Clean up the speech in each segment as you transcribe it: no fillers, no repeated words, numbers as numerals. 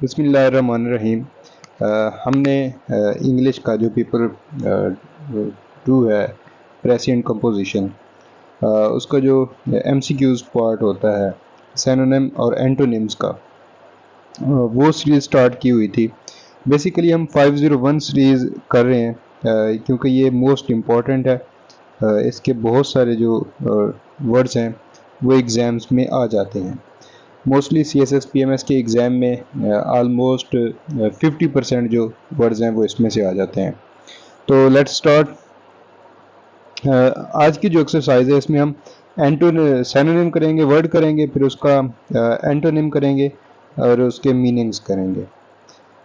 बिस्मिल्लाहिर्रहमानिर्रहीम। हमने इंग्लिश का जो पेपर 2 है, प्रेसिएंट कंपोजिशन, उसका जो एमसीक्यूज पार्ट होता है सिनोनिम और एंटोनिम्स का, वो सीरीज़ स्टार्ट की हुई थी। बेसिकली हम 501 सीरीज़ कर रहे हैं क्योंकि ये मोस्ट इम्पॉर्टेंट है। इसके बहुत सारे जो वर्ड्स हैं वो एग्ज़ाम्स में आ जाते हैं। मोस्टली CSS PMS के एग्ज़ाम में आलमोस्ट 50% जो वर्ड्स हैं वो इसमें से आ जाते हैं। तो लेट्स स्टार्ट। आज की जो एक्सरसाइज है इसमें हम सिनोनिम करेंगे, वर्ड करेंगे, फिर उसका एंटोनिम करेंगे और उसके मीनिंग्स करेंगे।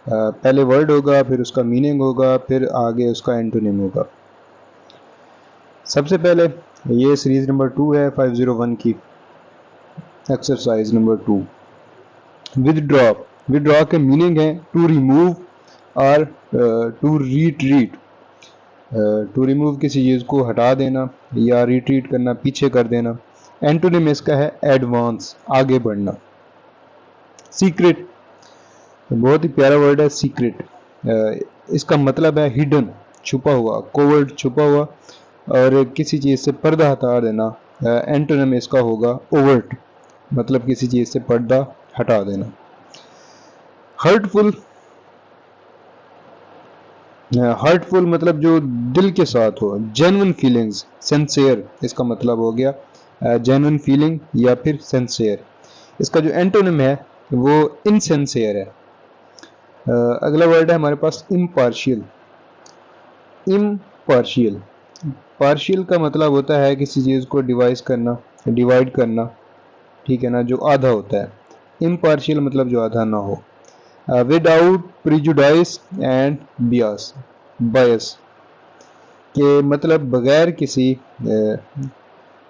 पहले वर्ड होगा, फिर उसका मीनिंग होगा, फिर आगे उसका एंटोनिम होगा। सबसे पहले ये सीरीज नंबर 2 है 501 की, एक्सरसाइज नंबर 2। विदड्रॉ, विदड्रॉ के मीनिंग है टू रिमूव और टू रिट्रीट। टू रिमूव किसी चीज़ को हटा देना या रिट्रीट करना, पीछे कर देना। एंटोनिम इसका है एडवांस, आगे बढ़ना। सीक्रेट, बहुत ही प्यारा वर्ड है सीक्रेट। इसका मतलब है हिडन, छुपा हुआ, कोवर्ट, छुपा हुआ, और किसी चीज़ से पर्दा हटा देना। एंटोनिम इसका होगा ओवर्ट, मतलब किसी चीज़ से पर्दा हटा देना। हर्टफुल, हर्टफुल मतलब जो दिल के साथ हो। जेन्युइन फीलिंग्स, सिंसियर इसका मतलब हो गया जेन्युइन फीलिंग या फिर सिंसियर। इसका जो एंटोनिम है वो इनसिंसियर है। अगला वर्ड है हमारे पास इम्पार्शियल। इम्पार्शियल, पार्शियल का मतलब होता है किसी चीज़ को डिवाइड करना, ठीक है ना, जो आधा होता है। इम्पार्शियल मतलब जो आधा ना हो। विदाउट प्रिजुडाइस एंड बायस के मतलब बगैर किसी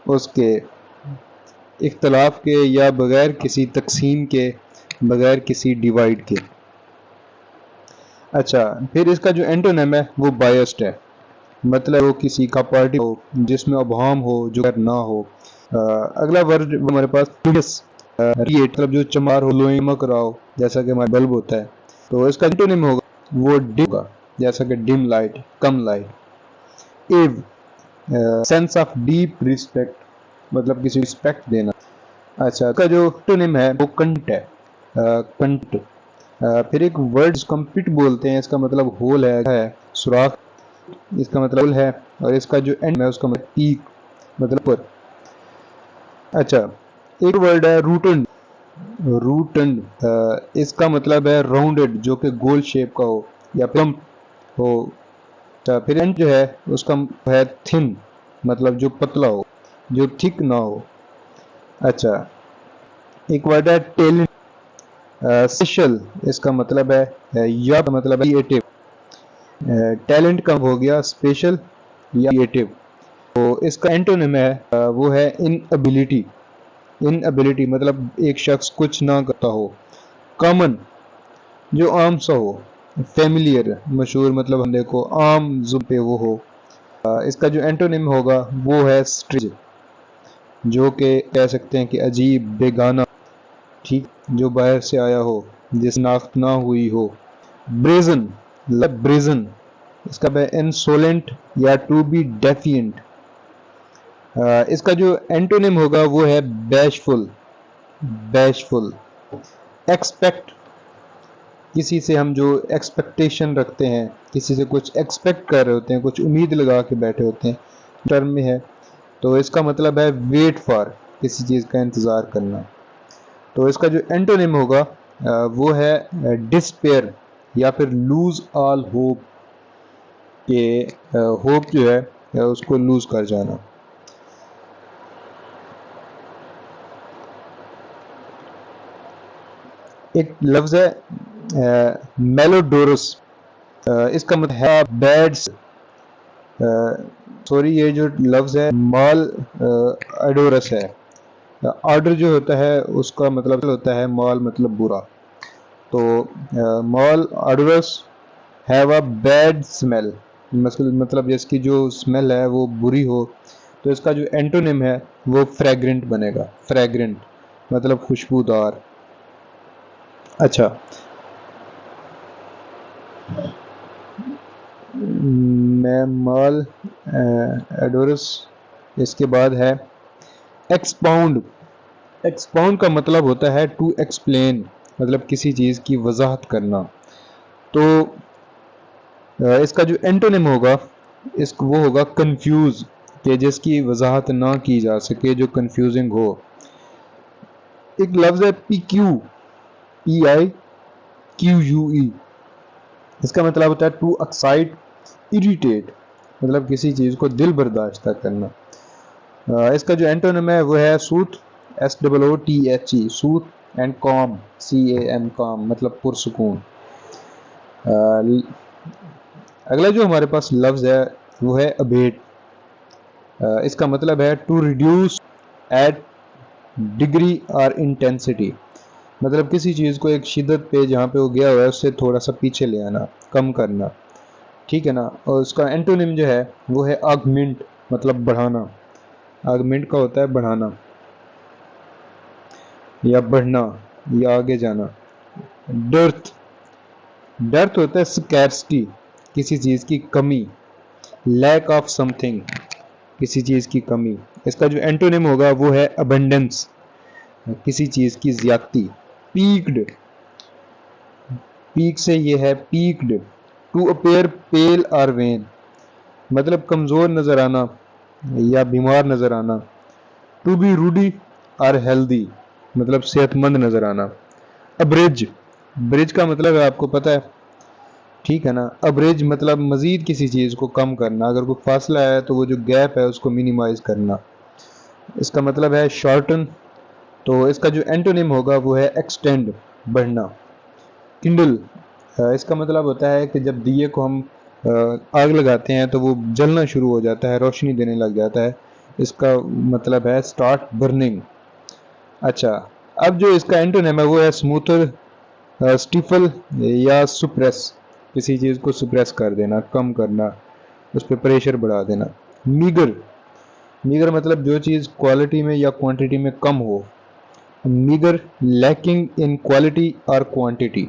उसके इख्तलाफ के या बगैर किसी तकसीम के, बगैर किसी डिवाइड के। अच्छा, फिर इसका जो एंटोनिम है वो बायस्ड है, मतलब वो किसी का पार्टी हो जिसमें अभाम हो, जो ना हो। अगला वर्ड हमारे पास मतलब जो चमकार हो, लोई चमक रहा हो, जैसा कि हमारा बल्ब होता है। तो इसका एंटोनिम होगा वो डिम होगा, जैसा कि डिम लाइट, कम लाइट। एव, सेंस ऑफ डीप रिस्पेक्ट, मतलब किसी रिस्पेक्ट देना। अच्छा, इसका जो एंटोनिम है वो कंट है, कंट। फिर एक वर्ड जिसको हम पिट बोलते हैं, इसका मतलब होल है, सुराख, इसका मतलब होल है। और इसका जो एंड है उसका मतलब पीक, मतलब पर। अच्छा, एक वर्ड है रूटन। रूटन, इसका मतलब है राउंडेड, जो कि गोल शेप का हो या प्लम्प हो। अच्छा, फिर एंड जो है उसका है थिन, मतलब जो पतला हो, जो थिक ना हो। अच्छा, एक वर्ड है टैलेंट। स्पेशल, इसका मतलब है या मतलब है क्रिएटिव। टैलेंट का हो गया स्पेशल या क्रिएटिव। तो इसका एंटोनिम है वो है इनएबिलिटी। इनएबिलिटी मतलब एक शख्स कुछ ना करता हो। कॉमन, जो आम सा हो। फेमिलियर, मशहूर, मतलब हम देखो आम जुबान पे वो हो। इसका जो एंटोनिम होगा वो है स्ट्रेंज, जो कि कह सकते हैं कि अजीब, बेगाना, ठीक, जो बाहर से आया हो, जिस नाक ना हुई हो। ब्रेजन, मतलब ब्रेजन, इसका है इंसोलेंट या टू बी डेफिएंट। इसका जो एंटोनिम होगा वो है बैशफुल, बैशफुल। एक्सपेक्ट, किसी से हम जो एक्सपेक्टेशन रखते हैं, किसी से कुछ एक्सपेक्ट कर रहे होते हैं, कुछ उम्मीद लगा के बैठे होते हैं, टर्म में है। तो इसका मतलब है वेट फॉर, किसी चीज़ का इंतज़ार करना। तो इसका जो एंटोनिम होगा वो है डिस्पेयर या फिर लूज ऑल होप, के होप जो है उसको लूज कर जाना। एक लफ्ज है मेलोडोरस, इसका मतलब है बैड। सॉरी, ये जो लफ्ज है माल एडोरस है। ऑर्डर जो होता है उसका मतलब होता है माल, मतलब बुरा। तो माल odours have a bad smell, मतलब जिसकी जो स्मेल है वो बुरी हो। तो इसका जो एंटोनिम है वो फ्रेग्रेंट बनेगा। फ्रेग्रेंट मतलब खुशबूदार। अच्छा, मैमाल एडोरस। इसके बाद है एक्सपाउंड। एक्सपाउंड का मतलब होता है टू एक्सप्लेन, मतलब किसी चीज़ की वजाहत करना। तो इसका जो एंटोनिम होगा इस वो होगा कंफ्यूज, कि जिसकी वजाहत ना की जा सके, जो कंफ्यूजिंग हो। एक लफ्ज़ है P Q, P I Q U ई। इसका मतलब होता है टू एक्साइट, इरिटेट, मतलब किसी चीज़ को दिल बर्दाश्त करना। इसका जो एंटोनिम है वो है soothe, S double O T H E, soothe, and calm, C A M, calm मतलब पुरसकून। अगला जो हमारे पास लफ्ज़ है वो है अबेट। इसका मतलब है टू रिड्यूस एट डिग्री और इंटेंसिटी, मतलब किसी चीज़ को एक शिद्दत पे जहाँ पे वो गया हुआ है उससे थोड़ा सा पीछे ले आना, कम करना, ठीक है ना। और उसका एंटोनिम जो है वो है ऑगमेंट, मतलब बढ़ाना। ऑगमेंट का होता है बढ़ाना या बढ़ना या आगे जाना। डर्थ, डर्थ होता है स्कैर्सिटी, किसी चीज़ की कमी। लैक ऑफ समथिंग, किसी चीज़ की कमी। इसका जो एंटोनिम होगा वो है अबंडेंस, किसी चीज़ की ज्यादती। पीक्ड, पीक से ये है पीक्ड, टू अपेयर पेल और वेन, मतलब कमज़ोर नज़र आना या बीमार नज़र आना। टू बी रूडी और हेल्दी, मतलब सेहतमंद नज़र आना। अब्रिज, ब्रिज का मतलब है आपको पता है, ठीक है ना। अब्रिज मतलब मज़ीद किसी चीज़ को कम करना, अगर कोई फासला है तो वो जो गैप है उसको मिनिमाइज करना। इसका मतलब है शॉर्टन। तो इसका जो एंटोनिम होगा वो है एक्सटेंड, बढ़ना। किंडल, इसका मतलब होता है कि जब दिए को हम आग लगाते हैं तो वो जलना शुरू हो जाता है, रोशनी देने लग जाता है। इसका मतलब है स्टार्ट बर्निंग। अच्छा, अब जो इसका एंटोनिम है वो है स्मूथर, स्टिफल या सुप्रेस, किसी चीज़ को सुप्रेस कर देना, कम करना, उस पर प्रेशर बढ़ा देना। मीगर, मीगर मतलब जो चीज़ क्वालिटी में या क्वांटिटी में कम हो। मीगर, लैकिंग इन क्वालिटी और क्वांटिटी।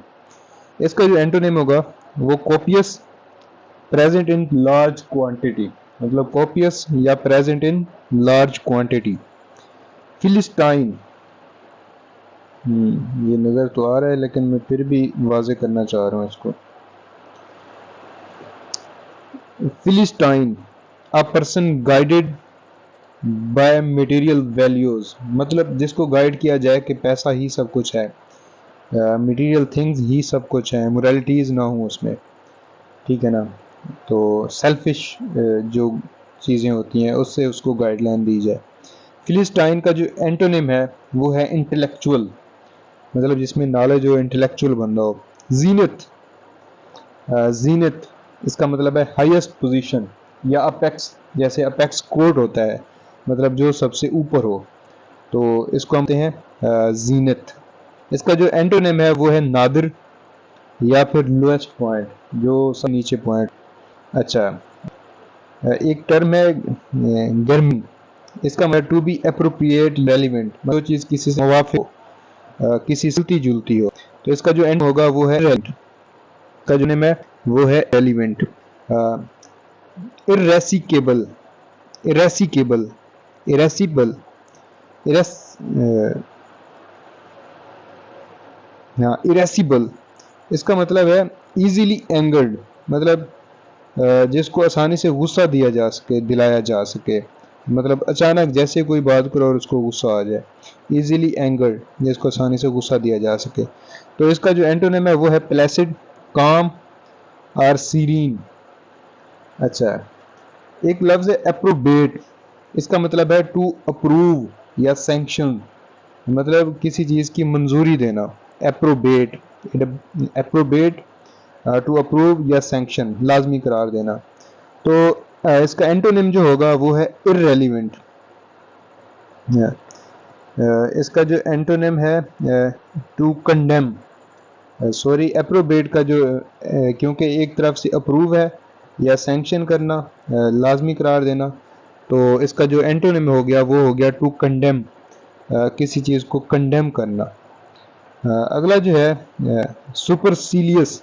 इसका जो एंटोनिम होगा वो copious, present in large quantity, मतलब कॉपियस या present in large quantity. Philistine, ये नज़र तो आ रहा है लेकिन मैं फिर भी वाजे करना चाह रहा हूँ इसको। Philistine, a person guided by material values, मतलब जिसको गाइड किया जाए कि पैसा ही सब कुछ है, मटेरियल थिंग्स ही सब कुछ है, मोरालिटीज़ ना हो उसमें, ठीक है ना। तो सेल्फिश जो चीज़ें होती हैं उससे उसको गाइडलाइन दी जाए। फिलिस्टाइन का जो एंटोनिम है वो है इंटेलेक्चुअल, मतलब जिसमें नॉलेज हो, इंटेलेक्चुअल बंदा हो। जीनत, जीनत इसका मतलब है हाईएस्ट पोजीशन या अपेक्स, जैसे अपेक्स कोर्ट होता है, मतलब जो सबसे ऊपर हो, तो इसको हम कहते हैं जीनत। इसका जो एंटोनिम है वो है नादिर या फिर लोएस्ट पॉइंट, जो सब नीचे पॉइंट। अच्छा, एक टर्म है गर्मी। इसका मतलब टू बी अप्रोप्रिएट रेलिवेंट, जो चीज़ किसी से मुवाफिक हो, किसी से मिलती जुलती हो। तो इसका जो एंड होगा वो है रेलिवेंट, का जो नेम है वो है रेलिवेंट। इरेसिकेबल, इरेसिकेबल, इरेसिबल, इरेस हाँ इरेसिबल। इसका मतलब है इजीली एंगर्ड, मतलब जिसको आसानी से गुस्सा दिया जा सके, दिलाया जा सके, मतलब अचानक जैसे कोई बात करो और उसको गुस्सा आ जाए। इजीली एंगर्ड, जिसको आसानी से गुस्सा दिया जा सके। तो इसका जो एंटोनिम है वो है प्लेसिड, काम और सीरीन। अच्छा, एक लफ्ज़ है अप्रोबेट। इसका मतलब है टू अप्रूव या सैंक्शन, मतलब किसी चीज़ की मंजूरी देना। अप्रोबेट, अप्रोबेट, टू अप्रूव या सैंक्शन, लाजमी करार देना। तो इसका एंटोनिम जो होगा वो है इररेलीवेंट। इसका जो एंटोनिम है टू कंडेम, सॉरी अप्रोबेट का जो क्योंकि एक तरफ से अप्रूव है या सैंक्शन करना, लाजमी करार देना, तो इसका जो एंटोनिम हो गया वो हो गया टू कंडेम, किसी चीज़ को कंडेम करना। अगला जो है सुपरसीलियस,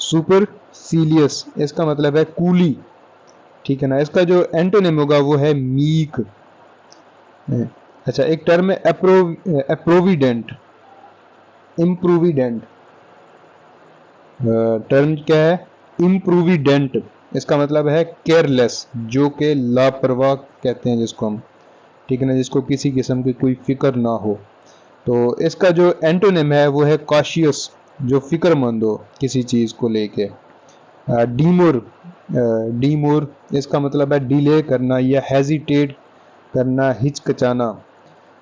सुपरसीलियस इसका मतलब है कूली, ठीक है ना। इसका जो एंटोनिम होगा वो है मीक। अच्छा, एक टर्म है अप्रोविडेंट, इम्प्रूविडेंट। टर्म क्या है? इम्प्रूविडेंट। इसका मतलब है केयरलेस, जो कि लापरवाह कहते हैं जिसको हम, ठीक है ना, जिसको किसी किस्म की कोई फिक्र ना हो। तो इसका जो एंटोनिम है वो है कॉशियस, जो फिक्रमंद हो किसी चीज़ को लेके। डीमोर, डीमोर इसका मतलब है डिले करना या हेजिटेट करना, हिचकिचाना।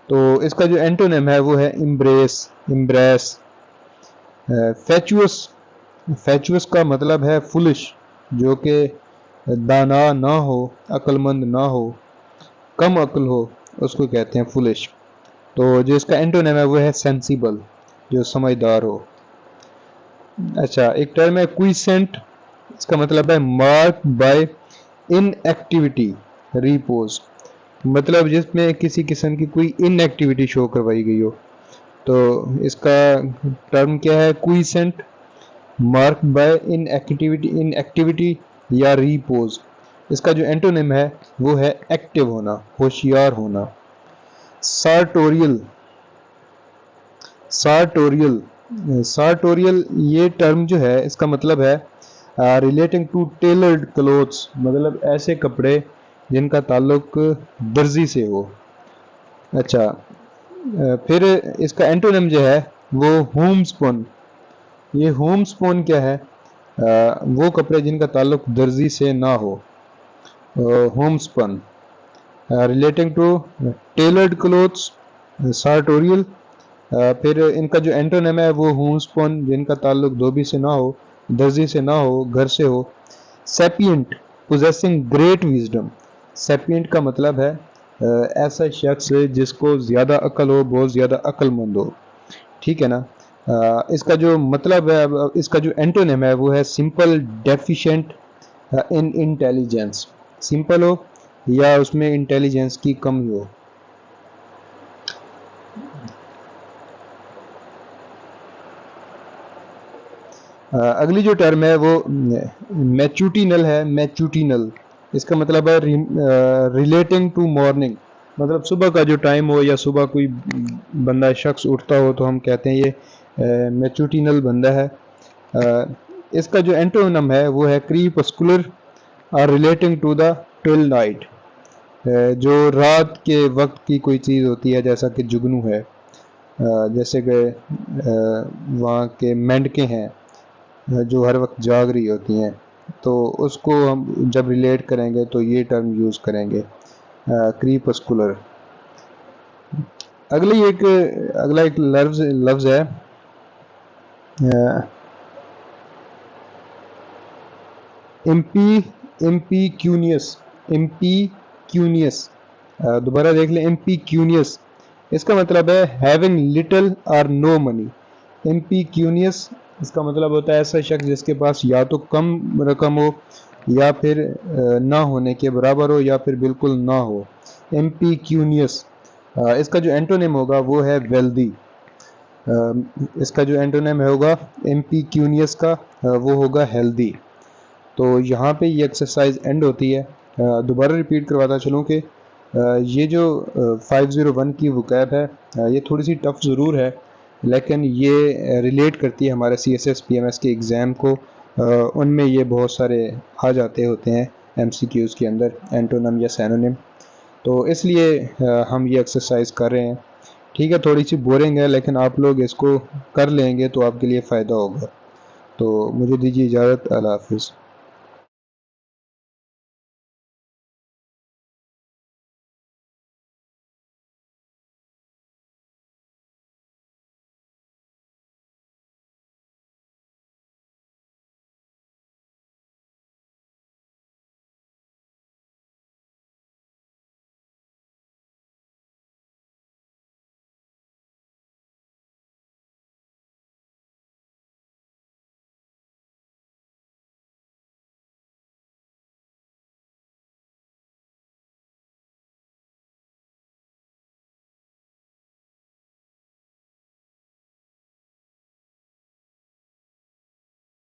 तो इसका जो एंटोनिम है वो है इम्ब्रेस, इम्ब्रेस। फैचुअस, फैचुअस का मतलब है फुलिश, जो कि दाना ना हो, अक्लमंद ना हो, कम अक्ल हो, उसको कहते हैं फुलिश। तो जो इसका एंटोनिम है वो है सेंसिबल, जो समझदार हो। अच्छा, एक टर्म है क्विसेंट, इसका मतलब है मार्क बाय इनएक्टिविटी, रिपोज। मतलब जिसमें किसी किस्म की कोई इनएक्टिविटी शो करवाई गई हो। तो इसका टर्म क्या है? Quiescent mark bye inactivity, inactivity या रिपोज। इसका जो एंटोनिम है वो है एक्टिव होना, होशियार होना। सार्टोरियल, सार्टोरियल, सार्टोरियल ये टर्म जो है इसका मतलब है रिलेटिंग टू टेलर्ड क्लोथ्स, मतलब ऐसे कपड़े जिनका ताल्लुक दर्जी से हो। अच्छा, फिर इसका एंटोनिम जो है वो होमस्पोन। ये होमस्पोन क्या है? वो कपड़े जिनका ताल्लुक दर्जी से ना हो, homespun. Relating to tailored clothes, sartorial. फिर इनका जो एंटोनिम है वो होमस्पोन, जिनका ताल्लुक धोबी से ना हो, दर्जी से ना हो, घर से हो। Sapient, possessing great wisdom. Sapient का मतलब है ऐसा शख्स जिसको ज़्यादा अक्ल हो, बहुत ज़्यादा अक्लमंद हो, ठीक है ना। इसका जो मतलब है, इसका जो एंटोनिम है वो है simple deficient in intelligence. Simple हो या उसमें इंटेलिजेंस की कमी हो। अगली जो टर्म है वो मैच्यूटिनल है, मैच्यूटिनल। इसका मतलब है रिलेटिंग टू मॉर्निंग, मतलब सुबह का जो टाइम हो या सुबह कोई बंदा शख्स उठता हो तो हम कहते हैं ये मैच्यूटिनल बंदा है। इसका जो एंटोनिम है वो है क्रीपस्कुलर और relating to the twilight. जो रात के वक्त की कोई चीज़ होती है, जैसा कि जुगनू है, जैसे कि वहाँ के मेंढकें हैं जो हर वक्त जाग रही होती हैं, तो उसको हम जब रिलेट करेंगे तो ये टर्म यूज़ करेंगे, क्रीपस्कुलर। अगला एक लफ्ज़ है इम्पीक्यूनियस, इम्पीक्यूनियस। दोबारा देख लें, इम्पीक्यूनियस। इसका मतलब है हैविंग लिटिल और नो मनी। इम्पीक्यूनियस इसका मतलब होता है ऐसा शख्स जिसके पास या तो कम रकम हो, या फिर ना होने के बराबर हो, या फिर बिल्कुल ना हो। इम्पीक्यूनियस। इसका जो एंटोनिम होगा वो है वेल्दी। इसका जो एंटोनिम होगा इम्पीक्यूनियस का वो होगा हेल्दी। तो यहाँ पे ये एक्सरसाइज एंड होती है। दोबारा रिपीट करवाता चलूँ कि ये जो 501 की वोकैब है ये थोड़ी सी टफ ज़रूर है, लेकिन ये रिलेट करती है हमारे CSS PMS के एग्ज़ाम को। उनमें ये बहुत सारे आ जाते होते हैं MCQs के अंदर, एंटोनिम या सैनोनिम। तो इसलिए हम ये एक्सरसाइज कर रहे हैं। ठीक है, थोड़ी सी बोरिंग है, लेकिन आप लोग इसको कर लेंगे तो आपके लिए फ़ायदा होगा। तो मुझे दीजिए इजाज़त, अल्लाह हाफिज़।